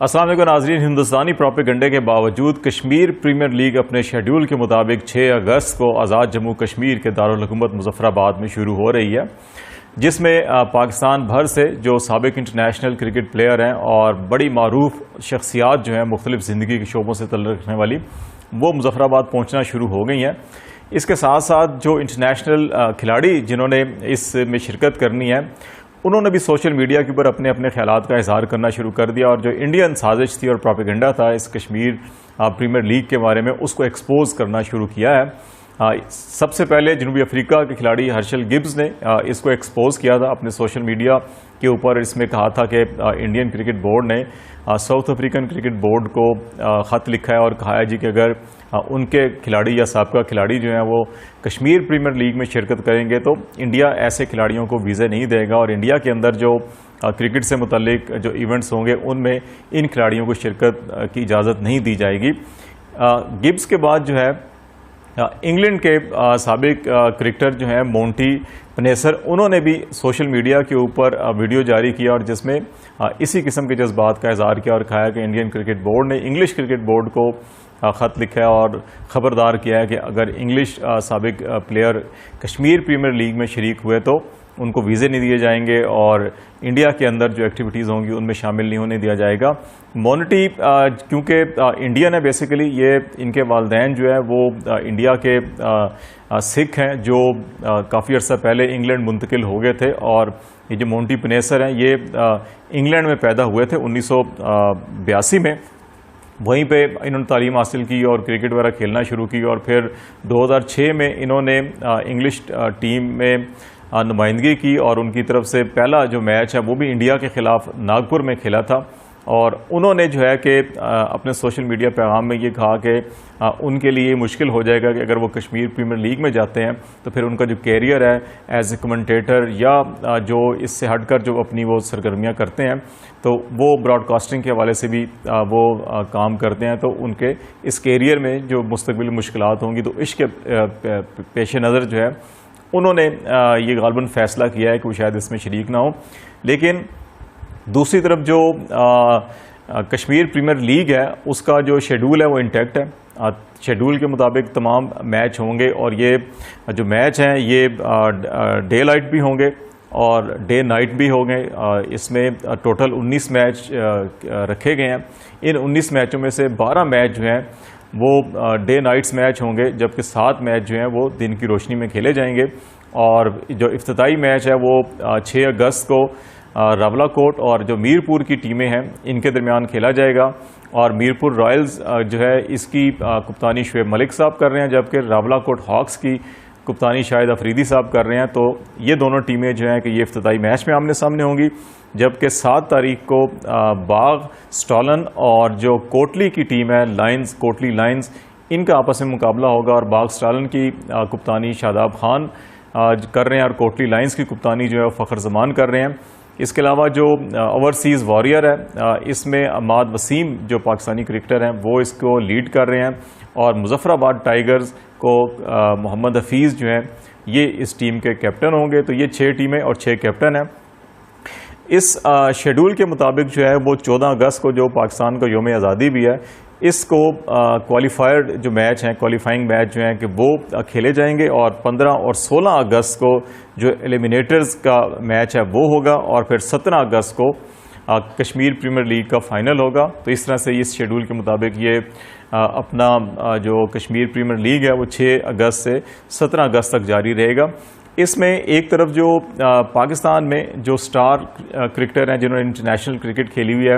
السلام علیکم ناظرین، ہندوستانی پروپیگنڈے کے باوجود کشمیر پریمیئر لیگ اپنے شیڈول کے مطابق 6 اگست کو آزاد جموں کشمیر کے دارالحکومت مظفر آباد میں شروع ہو رہی ہے، جس میں پاکستان بھر سے جو سابق انٹرنیشنل کرکٹ پلیئر ہیں اور بڑی معروف شخصیات جو ہیں مختلف زندگی کے شعبوں سے تعلق رکھنے والی، وہ مظفر آباد پہنچنا شروع ہو گئی ہیں۔ اس کے ساتھ ساتھ جو انٹرنیشنل کھلاڑی جنہوں نے اس میں شرکت کرنی ہے، انہوں نے بھی سوشل میڈیا کے اوپر اپنے اپنے خیالات کا اظہار کرنا شروع کر دیا، اور جو انڈین سازش تھی اور پروپیگنڈا تھا اس کشمیر پریمیئر لیگ کے بارے میں، اس کو ایکسپوز کرنا شروع کیا ہے۔ سب سے پہلے جنوبی افریقہ کے کھلاڑی ہرشل گبز نے اس کو ایکسپوز کیا تھا اپنے سوشل میڈیا کے اوپر۔ اس میں کہا تھا کہ انڈین کرکٹ بورڈ نے ساؤتھ افریقن کرکٹ بورڈ کو خط لکھا ہے اور کہا ہے کہ اگر ان کے کھلاڑی یا سابقہ کھلاڑی جو ہیں وہ کشمیر پریمیئر لیگ میں شرکت کریں گے تو انڈیا ایسے کھلاڑیوں کو ویزے نہیں دے گا، اور انڈیا کے اندر جو کرکٹ سے متعلق جو ایونٹس ہوں گے ان میں ان کھلاڑیوں کو شرکت کی اجازت نہیں دی جائے گی۔ گبز کے بعد جو ہے انگلینڈ کے سابق کرکٹر جو ہیں مونٹی پنیسر، انہوں نے بھی سوشل میڈیا کے اوپر ویڈیو جاری کیا اور جس میں اسی قسم کے جذبات کا اظہار کیا اور کہا کہ انڈین کرکٹ بورڈ نے انگلش کرکٹ بورڈ کو خط لکھا ہے اور خبردار کیا ہے کہ اگر انگلش سابق پلیئر کشمیر پریمیئر لیگ میں شریک ہوئے تو ان کو ویزے نہیں دیے جائیں گے اور انڈیا کے اندر جو ایکٹیویٹیز ہوں گی ان میں شامل نہیں ہونے دیا جائے گا۔ مونٹی کیونکہ انڈین ہے بیسیکلی، یہ ان کے والدین جو ہے وہ انڈیا کے سکھ ہیں جو کافی عرصہ پہلے انگلینڈ منتقل ہو گئے تھے، اور یہ جو مونٹی پنیسر ہیں یہ انگلینڈ میں پیدا ہوئے تھے 1982 میں، وہیں پہ انہوں نے تعلیم حاصل کی اور کرکٹ وغیرہ کھیلنا شروع کی، اور پھر 2006 میں انہوں نے انگلش ٹیم میں نمائندگی کی اور ان کی طرف سے پہلا جو میچ ہے وہ بھی انڈیا کے خلاف ناگپور میں کھیلا تھا۔ اور انہوں نے جو ہے کہ اپنے سوشل میڈیا پیغام میں یہ کہا کہ ان کے لیے مشکل ہو جائے گا کہ اگر وہ کشمیر پریمیئر لیگ میں جاتے ہیں تو پھر ان کا جو کیریئر ہے ایز اے کمنٹیٹر یا جو اس سے ہٹ کر جو اپنی وہ سرگرمیاں کرتے ہیں تو وہ براڈ کاسٹنگ کے حوالے سے بھی وہ کام کرتے ہیں، تو ان کے اس کیریئر میں جو مستقبل مشکلات ہوں گی، تو اس کے پیش نظر جو ہے انہوں نے یہ غالباً فیصلہ کیا ہے کہ وہ شاید اس میں شریک نہ ہو۔ لیکن دوسری طرف جو کشمیر پریمیئر لیگ ہے اس کا جو شیڈول ہے وہ انٹیکٹ ہے، شیڈول کے مطابق تمام میچ ہوں گے، اور یہ جو میچ ہیں یہ ڈے لائٹ بھی ہوں گے اور ڈے نائٹ بھی ہوں گے۔ اس میں ٹوٹل 19 میچ رکھے گئے ہیں۔ ان 19 میچوں میں سے 12 میچ جو ہیں وہ ڈے نائٹس میچ ہوں گے، جبکہ 7 میچ جو ہیں وہ دن کی روشنی میں کھیلے جائیں گے، اور جو افتتاحی میچ ہے وہ 6 اگست کو راولا کوٹ اور جو میرپور کی ٹیمیں ہیں ان کے درمیان کھیلا جائے گا، اور میرپور رائلز جو ہے اس کی کپتانی شعیب ملک صاحب کر رہے ہیں، جبکہ راولا کوٹ ہاکس کی کپتانی شاہد افریدی صاحب کر رہے ہیں۔ تو یہ دونوں ٹیمیں جو ہیں کہ یہ افتتاحی میچ میں آمنے سامنے ہوں گی، جبکہ 7 تاریخ کو باغ اسٹالن اور جو کوٹلی کی ٹیم ہے لائنز، کوٹلی لائنز، ان کا آپس میں مقابلہ ہوگا، اور باغ اسٹالن کی کپتانی شاداب خان کر رہے ہیں اور کوٹلی لائنز کی کپتانی جو ہے فخر زمان کر رہے ہیں۔ اس کے علاوہ جو اوورسیز واریر ہے اس میں عماد وسیم جو پاکستانی کرکٹر ہیں وہ اس کو لیڈ کر رہے ہیں، اور مظفر آباد ٹائیگرز کو محمد حفیظ جو ہیں یہ اس ٹیم کے کیپٹن ہوں گے۔ تو یہ 6 ٹیمیں اور 6 کیپٹن ہیں۔ اس شیڈول کے مطابق جو ہے وہ 14 اگست کو جو پاکستان کا یوم آزادی بھی ہے، اس کو کوالیفائر جو میچ ہیں، کوالیفائنگ میچ جو ہیں کہ وہ کھیلے جائیں گے، اور 15 اور 16 اگست کو جو ایلیمینیٹرز کا میچ ہے وہ ہوگا، اور پھر 17 اگست کو کشمیر پریمیئر لیگ کا فائنل ہوگا۔ تو اس طرح سے اس شیڈول کے مطابق یہ اپنا جو کشمیر پریمیئر لیگ ہے وہ 6 اگست سے 17 اگست تک جاری رہے گا۔ اس میں ایک طرف جو پاکستان میں جو سٹار کرکٹر ہیں جنہوں نے انٹرنیشنل کرکٹ کھیلی ہوئی ہے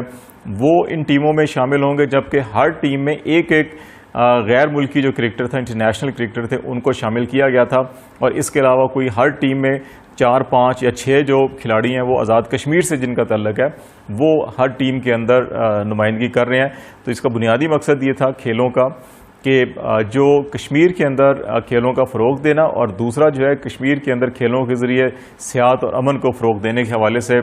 وہ ان ٹیموں میں شامل ہوں گے، جبکہ ہر ٹیم میں ایک غیر ملکی جو کرکٹر تھا، انٹرنیشنل کرکٹر تھے، ان کو شامل کیا گیا تھا، اور اس کے علاوہ کوئی ہر ٹیم میں 4، 5 یا 6 جو کھلاڑی ہیں وہ آزاد کشمیر سے جن کا تعلق ہے وہ ہر ٹیم کے اندر نمائندگی کر رہے ہیں۔ تو اس کا بنیادی مقصد یہ تھا کھیلوں کا کہ جو کشمیر کے اندر کھیلوں کا فروغ دینا، اور دوسرا جو ہے کشمیر کے اندر کھیلوں کے ذریعے صحت اور امن کو فروغ دینے کے حوالے سے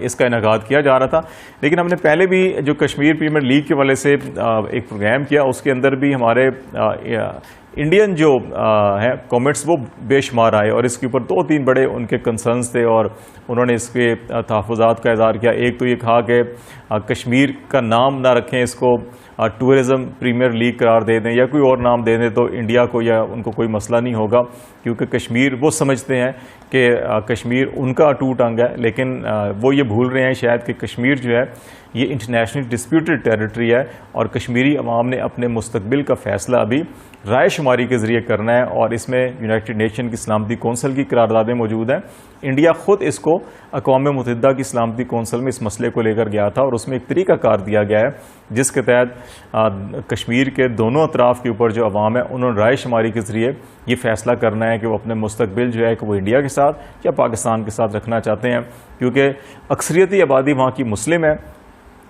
اس کا انعقاد کیا جا رہا تھا۔ لیکن ہم نے پہلے بھی جو کشمیر پریمیئر لیگ کے حوالے سے ایک پروگرام کیا، اس کے اندر بھی ہمارے انڈین جو ہیں کامنٹس وہ بے شمار آئے اور اس کے اوپر 2-3 بڑے ان کے کنسرنز تھے اور انہوں نے اس کے تحفظات کا اظہار کیا. ایک تو یہ کہا کہ کشمیر کا نام نہ رکھیں, اس کو ٹورزم پریمیئر لیگ قرار دے دیں یا کوئی اور نام دے دیں تو انڈیا کو یا ان کو کوئی مسئلہ نہیں ہوگا, کیونکہ کشمیر وہ سمجھتے ہیں کہ کشمیر ان کا اٹوٹ انگ ہے. لیکن وہ یہ بھول رہے ہیں شاید کہ کشمیر جو ہے یہ انٹرنیشنل ڈسپیوٹڈ ٹیریٹری ہے اور کشمیری عوام نے اپنے مستقبل کا فیصلہ ابھی رائے شماری کے ذریعے کرنا ہے, اور اس میں یونائٹڈ نیشن کی سلامتی کونسل کی قراردادیں موجود ہیں. انڈیا خود اس کو اقوام متحدہ کی سلامتی کونسل میں اس مسئلے کو لے کر گیا تھا اور اس میں ایک طریقہ کار دیا گیا ہے جس کے تحت کشمیر کے دونوں اطراف کے اوپر جو عوام ہے انہوں نے رائے شماری کے ذریعے یہ فیصلہ کرنا ہے کہ وہ اپنے مستقبل جو ہے کہ وہ انڈیا کے ساتھ یا پاکستان کے ساتھ رکھنا چاہتے ہیں, کیونکہ اکثریتی آبادی وہاں کی مسلم ہے.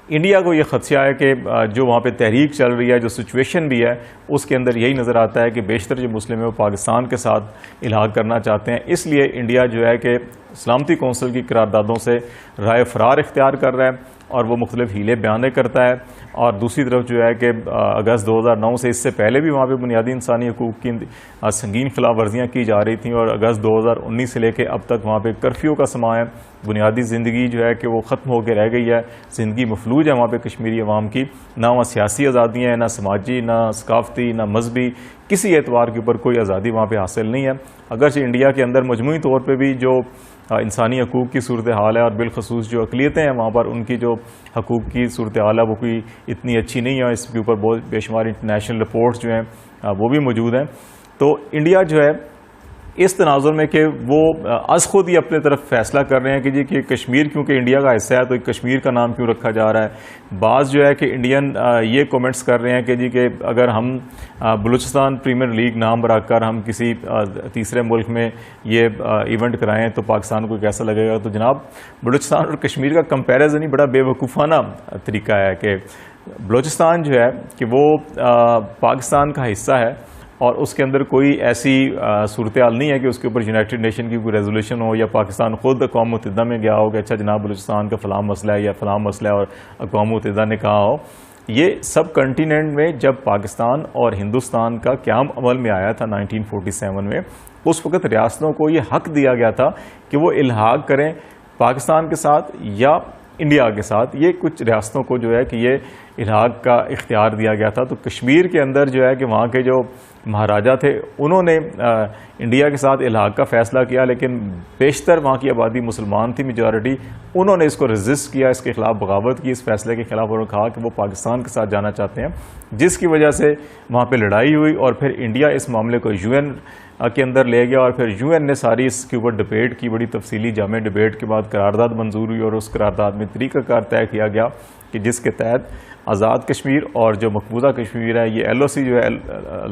انڈیا کو یہ خدشہ ہے کہ جو وہاں پہ تحریک چل رہی ہے, جو سچویشن بھی ہے, اس کے اندر یہی نظر آتا ہے کہ بیشتر جو مسلم ہیں وہ پاکستان کے ساتھ الحاق کرنا چاہتے ہیں. اس لیے انڈیا جو ہے کہ سلامتی کونسل کی قراردادوں سے رائے فرار اختیار کر رہا ہے اور وہ مختلف ہیلے بیانے کرتا ہے. اور دوسری طرف جو ہے کہ اگست 2009 سے اس سے پہلے بھی وہاں پہ بنیادی انسانی حقوق کی سنگین خلاف ورزیاں کی جا رہی تھیں اور اگست 2019 سے لے کے اب تک وہاں پہ کرفیو کا سماں ہے. بنیادی زندگی جو ہے کہ وہ ختم ہو کے رہ گئی ہے, زندگی مفلوج ہے وہاں پہ کشمیری عوام کی. نہ وہاں سیاسی آزادیاں ہیں, نہ سماجی, نہ ثقافتی, نہ مذہبی, کسی اعتبار کے اوپر کوئی آزادی وہاں پہ حاصل نہیں ہے. اگرچہ انڈیا کے اندر مجموعی طور پہ بھی جو انسانی حقوق کی صورتحال ہے اور بالخصوص جو اقلیتیں ہیں وہاں پر ان کی جو حقوق کی صورتحال ہے وہ کوئی اتنی اچھی نہیں ہے. اس کے اوپر بہت بے شمار انٹرنیشنل رپورٹس جو ہیں وہ بھی موجود ہیں. تو انڈیا جو ہے اس تناظر میں کہ وہ از خود ہی اپنے طرف فیصلہ کر رہے ہیں کہ جی کہ کشمیر کیونکہ انڈیا کا حصہ ہے تو کشمیر کا نام کیوں رکھا جا رہا ہے. بعض جو ہے کہ انڈین یہ کومنٹس کر رہے ہیں کہ جی کہ اگر ہم بلوچستان پریمیئر لیگ نام رکھ کر ہم کسی تیسرے ملک میں یہ ایونٹ کرائیں تو پاکستان کو کیسا لگے گا. تو جناب بلوچستان اور کشمیر کا کمپیریزن ہی بڑا بے وقوفانہ طریقہ ہے کہ بلوچستان جو ہے کہ وہ پاکستان کا حصہ ہے اور اس کے اندر کوئی ایسی صورتحال نہیں ہے کہ اس کے اوپر یونائٹڈ نیشن کی کوئی ریزولوشن ہو یا پاکستان خود اقوام متحدہ میں گیا ہو کہ اچھا جناب بلوچستان کا فلاں مسئلہ ہے یا فلاں مسئلہ ہے اور اقوام متحدہ نے کہا ہو. یہ سب کنٹیننٹ میں جب پاکستان اور ہندوستان کا قیام عمل میں آیا تھا 1947 میں, اس وقت ریاستوں کو یہ حق دیا گیا تھا کہ وہ الحاق کریں پاکستان کے ساتھ یا انڈیا کے ساتھ. یہ کچھ ریاستوں کو جو ہے کہ یہ الحاق کا اختیار دیا گیا تھا. تو کشمیر کے اندر جو ہے کہ وہاں کے جو مہاراجا تھے انہوں نے انڈیا کے ساتھ الحاق کا فیصلہ کیا, لیکن بیشتر وہاں کی آبادی مسلمان تھی, میجورٹی. انہوں نے اس کو ریزسٹ کیا, اس کے خلاف بغاوت کی, اس فیصلے کے خلاف. انہوں نے کہا کہ وہ پاکستان کے ساتھ جانا چاہتے ہیں, جس کی وجہ سے وہاں پہ لڑائی ہوئی اور پھر انڈیا اس معاملے کو UN کے اندر لے گیا اور پھر UN نے ساری اس کے اوپر ڈبیٹ کی, بڑی تفصیلی جامع ڈبیٹ کے بعد قرارداد منظور ہوئی اور اس قرارداد میں طریقہ کار طے کیا گیا کہ جس کے تحت آزاد کشمیر اور جو مقبوضہ کشمیر ہے یہ LOC جو ہے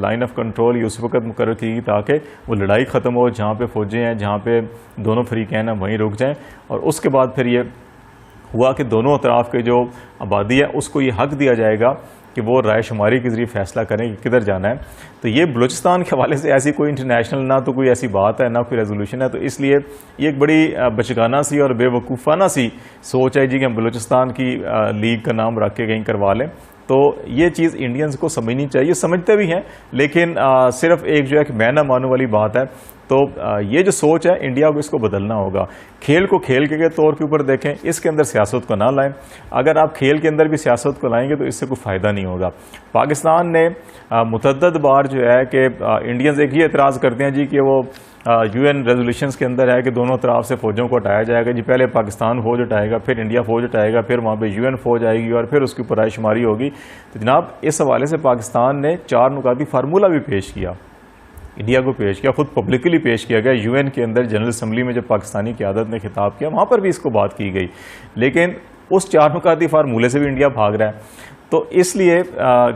لائن آف کنٹرول یہ اس وقت مقرر کی تاکہ وہ لڑائی ختم ہو, جہاں پہ فوجیں ہیں, جہاں پہ دونوں فریقین ہیں وہیں رک جائیں. اور اس کے بعد پھر یہ ہوا کہ دونوں اطراف کے جو آبادی ہے اس کو یہ حق دیا جائے گا کہ وہ رائے شماری کے ذریعے فیصلہ کریں کہ کدھر جانا ہے. تو یہ بلوچستان کے حوالے سے ایسی کوئی انٹرنیشنل نہ تو کوئی ایسی بات ہے نہ کوئی ریزولوشن ہے. تو اس لیے یہ ایک بڑی بچگانہ سی اور بے وقوفانہ سی سوچ ہے جی کہ ہم بلوچستان کی لیگ کا نام رکھ کے کہیں کروا لیں. تو یہ چیز انڈینز کو سمجھنی چاہیے, سمجھتے بھی ہیں لیکن صرف ایک جو ہے کہ میں نہ مانوں والی بات ہے. تو یہ جو سوچ ہے انڈیا کو اس کو بدلنا ہوگا. کھیل کو کھیل کے طور کے اوپر دیکھیں, اس کے اندر سیاست کو نہ لائیں. اگر آپ کھیل کے اندر بھی سیاست کو لائیں گے تو اس سے کوئی فائدہ نہیں ہوگا. پاکستان نے متعدد بار جو ہے کہ انڈینز ایک ہی اعتراض کرتے ہیں جی کہ وہ UN ریزولوشنز کے اندر ہے کہ دونوں طرف سے فوجوں کو ہٹایا جائے گا. جی پہلے پاکستان فوج ہٹائے گا, پھر انڈیا فوج ہٹائے گا, پھر وہاں پہ UN فوج آئے گی اور پھر اس کے اوپر رائے شماری ہوگی. تو جناب اس حوالے سے پاکستان نے 4 نکاتی فارمولہ بھی پیش کیا, انڈیا کو پیش کیا, خود پبلکلی پیش کیا گیا. UN کے اندر جنرل اسمبلی میں جب پاکستانی قیادت نے خطاب کیا وہاں پر بھی اس کو بات کی گئی, لیکن اس 4 نکاتی فارمولے سے بھی انڈیا بھاگ رہا ہے. تو اس لیے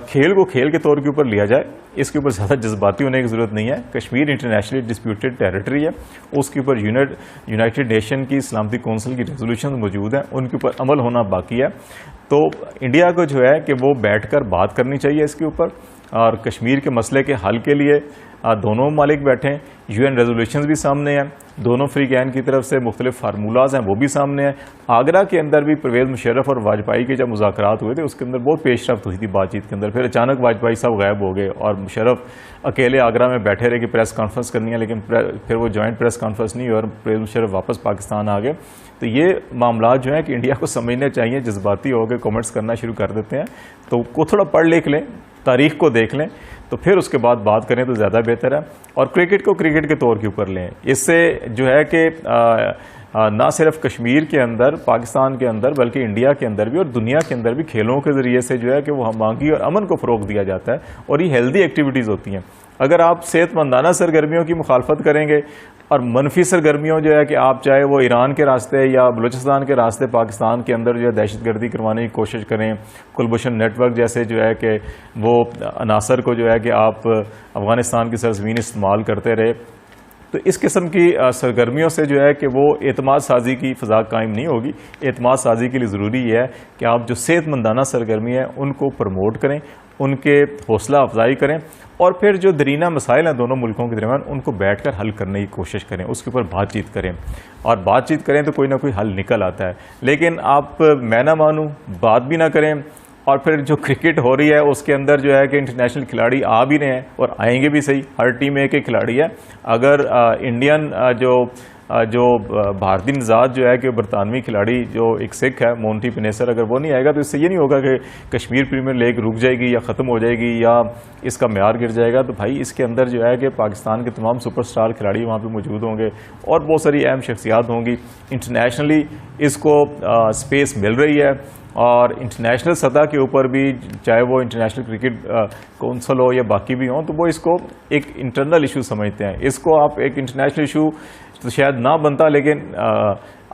کھیل کو کھیل کے طور کے اوپر لیا جائے, اس کے اوپر زیادہ جذباتی ہونے کی ضرورت نہیں ہے. کشمیر انٹرنیشنلی ڈسپیوٹڈ ٹیریٹری ہے, اس کے اوپر یونائٹڈ نیشن کی سلامتی کونسل کی ریزولوشن موجود ہیں, ان کے اوپر عمل ہونا باقی ہے. تو انڈیا کو جو ہے کہ وہ بیٹھ کر بات کرنی چاہیے اس کے اوپر, اور کشمیر کے مسئلے کے حل کے لیے دونوں ممالک بیٹھیں. UN ریزولوشنز بھی سامنے ہیں, دونوں فریقین کی طرف سے مختلف فارمولاز ہیں وہ بھی سامنے ہیں. آگرہ کے اندر بھی پرویز مشرف اور واجپئی کے جب مذاکرات ہوئے تھے اس کے اندر بہت پیش رفت ہوئی تھی بات چیت کے اندر. پھر اچانک واجپئی صاحب غائب ہو گئے اور مشرف اکیلے آگرہ میں بیٹھے رہے کہ پریس کانفرنس کرنی ہے, لیکن پھر وہ جوائنٹ پریس کانفرنس نہیں ہوئی اور پرویز مشرف واپس پاکستان آ گئے. تو یہ معاملات جو ہیں کہ انڈیا کو سمجھنے چاہیے, جذباتی ہو کے کامنٹس کرنا شروع کر دیتے ہیں. تو کو تھوڑا پڑھ لکھ لیں, تاریخ کو دیکھ لیں, تو پھر اس کے بعد بات کریں تو زیادہ بہتر ہے. اور کرکٹ کو کرکٹ کے طور کے اوپر لیں. اس سے جو ہے کہ نہ صرف کشمیر کے اندر, پاکستان کے اندر, بلکہ انڈیا کے اندر بھی اور دنیا کے اندر بھی کھیلوں کے ذریعے سے جو ہے کہ وہ ہم آہنگی اور امن کو فروغ دیا جاتا ہے, اور یہ ہیلدی ایکٹیویٹیز ہوتی ہیں. اگر آپ صحت مندانہ سرگرمیوں کی مخالفت کریں گے اور منفی سرگرمیوں جو ہے کہ آپ چاہے وہ ایران کے راستے یا بلوچستان کے راستے پاکستان کے اندر جو ہے دہشت گردی کروانے کی کوشش کریں, کلبھوشن نیٹ ورک جیسے جو ہے کہ وہ عناصر کو جو ہے کہ آپ افغانستان کی سرزمین استعمال کرتے رہے, تو اس قسم کی سرگرمیوں سے جو ہے کہ وہ اعتماد سازی کی فضا قائم نہیں ہوگی. اعتماد سازی کے لیے ضروری یہ ہے کہ آپ جو صحت مندانہ سرگرمی ہیں ان کو پروموٹ کریں, ان کے حوصلہ افزائی کریں, اور پھر جو درینہ مسائل ہیں دونوں ملکوں کے درمیان ان کو بیٹھ کر حل کرنے کی کوشش کریں, اس کے اوپر بات چیت کریں. اور بات چیت کریں تو کوئی نہ کوئی حل نکل آتا ہے. لیکن آپ میں نہ مانوں, بات بھی نہ کریں, اور پھر جو کرکٹ ہو رہی ہے اس کے اندر جو ہے کہ انٹرنیشنل کھلاڑی آ بھی رہے ہیں اور آئیں گے بھی صحیح. ہر ٹیم ایک ایک کھلاڑی ہے. اگر انڈین جو بھارتی نژاد جو ہے کہ برطانوی کھلاڑی جو ایک سکھ ہے مونٹی پنیسر, اگر وہ نہیں آئے گا تو اس سے یہ نہیں ہوگا کہ کشمیر پریمیئر لیگ رک جائے گی یا ختم ہو جائے گی یا اس کا معیار گر جائے گا. تو بھائی اس کے اندر جو ہے کہ پاکستان کے تمام سپر سٹار کھلاڑی وہاں پہ موجود ہوں گے اور بہت ساری اہم شخصیات ہوں گی. انٹرنیشنلی اس کو اسپیس مل رہی ہے, اور انٹرنیشنل سطح کے اوپر بھی چاہے وہ انٹرنیشنل کرکٹ کونسل ہو یا باقی بھی ہوں, تو وہ اس کو ایک انٹرنل ایشو سمجھتے ہیں. اس کو آپ ایک انٹرنیشنل ایشو تو شاید نہ بنتا, لیکن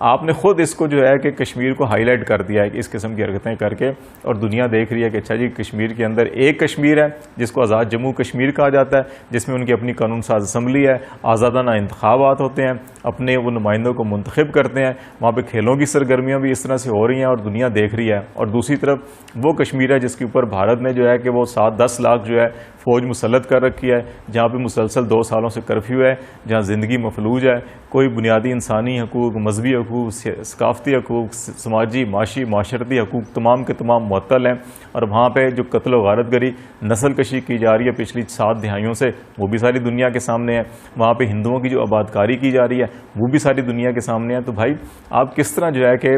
آپ نے خود اس کو جو ہے کہ کشمیر کو ہائی لائٹ کر دیا ہے کہ اس قسم کی حرکتیں کر کے, اور دنیا دیکھ رہی ہے کہ اچھا جی کشمیر کے اندر ایک کشمیر ہے جس کو آزاد جموں کشمیر کہا جاتا ہے, جس میں ان کی اپنی قانون ساز اسمبلی ہے, آزادانہ انتخابات ہوتے ہیں, اپنے وہ نمائندوں کو منتخب کرتے ہیں, وہاں پہ کھیلوں کی سرگرمیاں بھی اس طرح سے ہو رہی ہیں اور دنیا دیکھ رہی ہے. اور دوسری طرف وہ کشمیر ہے جس کے اوپر بھارت نے جو ہے کہ وہ 7-10 لاکھ جو ہے فوج مسلط کر رکھی ہے, جہاں پہ مسلسل 2 سالوں سے کرفیو ہے, جہاں زندگی مفلوج ہے, کوئی بنیادی انسانی حقوق, مذہبی حقوق, ثقافتی حقوق, سماجی معاشی معاشرتی حقوق تمام کے تمام معطل ہیں. اور وہاں پہ جو قتل و غارت گری, نسل کشی کی جا رہی ہے پچھلی 7 دہائیوں سے, وہ بھی ساری دنیا کے سامنے ہے. وہاں پہ ہندوؤں کی جو آباد کاری کی جا رہی ہے وہ بھی ساری دنیا کے سامنے ہے. تو بھائی آپ کس طرح جو ہے کہ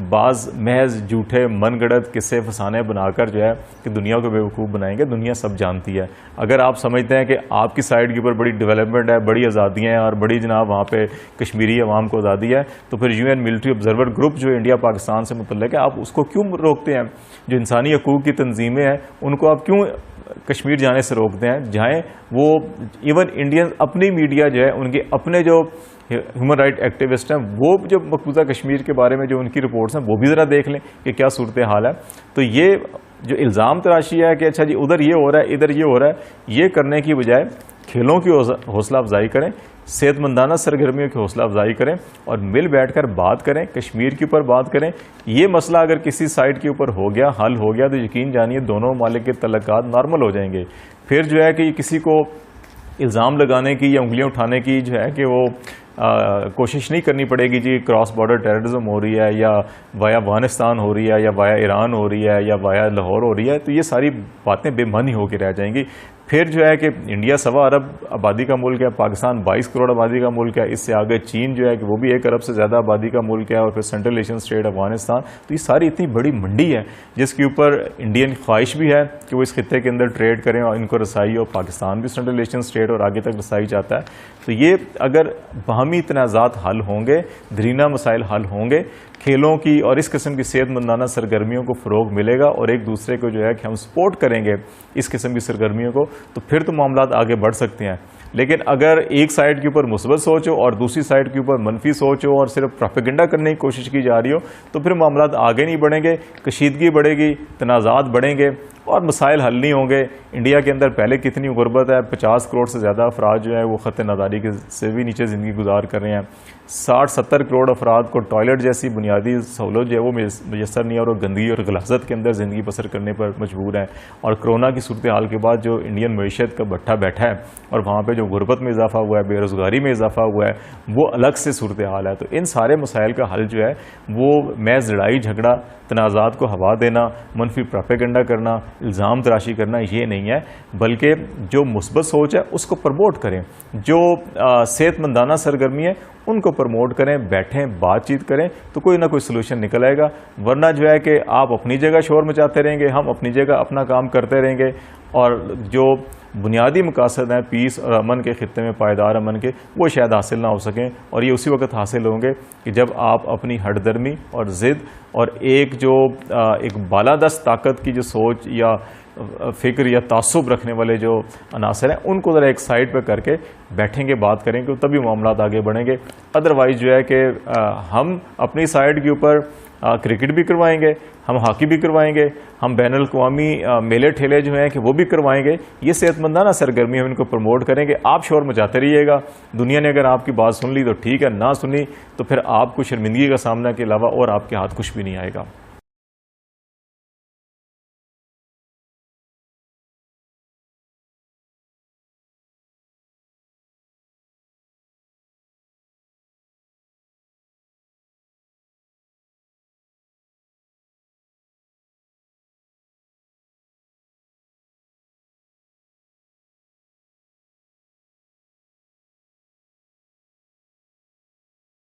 بعض محض جھوٹے من گڑت قصے فسانے بنا کر جو ہے کہ دنیا کو بیوقوف بنائیں گے؟ دنیا سب جانتی ہے. اگر آپ سمجھتے ہیں کہ آپ کی سائڈ کے اوپر بڑی ڈیولپمنٹ ہے, بڑی آزادیاں ہیں اور بڑی جناب وہاں پہ کشمیری عوام کو آزادی ہے, تو پھر U N military observer group جو انڈیا پاکستان سے متعلق ہے آپ اس کو کیوں روکتے ہیں؟ جو انسانی حقوق کی تنظیمیں ہیں ان کو آپ کیوں کشمیر جانے سے روکتے ہیں؟ جائیں وہ ایون انڈین اپنی میڈیا جو ہے ان کے اپنے جو ہیومن رائٹ ایکٹیوسٹ ہیں وہ جو مقبوضہ کشمیر کے بارے میں جو ان کی رپورٹس ہیں وہ بھی ذرا دیکھ لیں کہ کیا صورتحال ہے. تو یہ جو الزام تراشی ہے کہ اچھا جی ادھر یہ ہو رہا ہے ادھر یہ ہو رہا ہے, یہ کرنے کی بجائے کھیلوں کی حوصلہ افزائی کریں, صحت مندانہ سرگرمیوں کی حوصلہ افزائی کریں اور مل بیٹھ کر بات کریں, کشمیر کے اوپر بات کریں. یہ مسئلہ اگر کسی سائڈ کے اوپر ہو گیا, حل ہو گیا, تو یقین جانیے دونوں ممالک کے تعلقات نارمل ہو جائیں گے. پھر جو ہے کہ کسی کو الزام لگانے کی یا انگلیاں اٹھانے کی جو ہے کہ وہ کوشش نہیں کرنی پڑے گی جی کراس بارڈر ٹیررزم ہو رہی ہے یا وایا افغانستان ہو رہی ہے یا وایا ایران ہو رہی ہے یا وایا لاہور ہو رہی ہے, تو یہ ساری باتیں بے معنی ہو کے رہ جائیں گی. پھر جو ہے کہ انڈیا 1.25 ارب آبادی کا ملک ہے, پاکستان 22 کروڑ آبادی کا ملک ہے, اس سے آگے چین جو ہے کہ وہ بھی 1 ارب سے زیادہ آبادی کا ملک ہے, اور پھر سینٹرل ایشین اسٹیٹ افغانستان. تو یہ ساری اتنی بڑی منڈی ہے جس کے اوپر انڈین خواہش بھی ہے کہ وہ اس خطے کے اندر ٹریڈ کریں اور ان کو رسائی ہو. پاکستان بھی سینٹرل ایشین اسٹیٹ اور آگے تک رسائی چاہتا ہے. تو یہ اگر باہمی تنازعات حل ہوں گے, درینہ مسائل حل ہوں گے, کھیلوں کی اور اس قسم کی صحت مندانہ سرگرمیوں کو فروغ ملے گا اور ایک دوسرے کو جو ہے کہ ہم سپورٹ کریں گے اس قسم کی سرگرمیوں کو, تو پھر تو معاملات آگے بڑھ سکتے ہیں. لیکن اگر ایک سائڈ کے اوپر مثبت سوچ ہو اور دوسری سائڈ کے اوپر منفی سوچ ہو اور صرف پروپیگنڈا کرنے کی کوشش کی جا رہی ہو, تو پھر معاملات آگے نہیں بڑھیں گے, کشیدگی بڑھے گی, تنازعات بڑھیں گے اور مسائل حل نہیں ہوں گے. انڈیا کے اندر پہلے کتنی غربت ہے, 50 کروڑ سے زیادہ افراد جو ہے وہ خط ناداری کے سے بھی نیچے زندگی گزار کر رہے ہیں. 60-70 کروڑ افراد کو ٹوائلٹ جیسی بنیادی سہولت جو ہے وہ میسر نہیں ہے، اور وہ گندگی اور غلاظت کے اندر زندگی بسر کرنے پر مجبور ہیں. اور کرونا کی صورتحال کے بعد جو انڈین معیشت کا بٹھا بیٹھا ہے اور وہاں پہ جو غربت میں اضافہ ہوا ہے، بے روزگاری میں اضافہ ہوا ہے، وہ الگ سے صورتحال ہے. تو ان سارے مسائل کا حل جو ہے وہ محض لڑائی جھگڑا، تنازعات کو ہوا دینا، منفی پروپیگنڈا کرنا، الزام تراشی کرنا یہ نہیں ہے، بلکہ جو مثبت سوچ ہے اس کو پروموٹ کریں، جو صحت مندانہ سرگرمی ہے ان کو پروموٹ کریں، بیٹھیں بات چیت کریں تو کوئی نہ کوئی سلوشن نکل آئے گا. ورنہ جو ہے کہ آپ اپنی جگہ شور مچاتے رہیں گے، ہم اپنی جگہ اپنا کام کرتے رہیں گے، اور جو بنیادی مقاصد ہیں پیس اور امن کے خطے میں، پائیدار امن کے، وہ شاید حاصل نہ ہو سکیں. اور یہ اسی وقت حاصل ہوں گے کہ جب آپ اپنی ہٹ درمی اور ضد اور ایک بالادست طاقت کی جو سوچ یا فکر یا تعصب رکھنے والے جو عناصر ہیں ان کو ذرا ایک سائڈ پہ کر کے بیٹھیں گے، بات کریں گے، تبھی معاملات آگے بڑھیں گے. ادروائز جو ہے کہ ہم اپنی سائڈ کے اوپر کرکٹ بھی کروائیں گے، ہم ہاکی بھی کروائیں گے، ہم بین الاقوامی میلے ٹھیلے جو ہیں کہ وہ بھی کروائیں گے. یہ صحت مندانہ سرگرمی ہم ان کو پروموٹ کریں گے. آپ شور مچاتے رہیے گا، دنیا نے اگر آپ کی بات سن لی تو ٹھیک ہے، نہ سنی تو پھر آپ کو شرمندگی کا سامنا کے علاوہ اور آپ کے ہاتھ کچھ بھی نہیں آئے گا.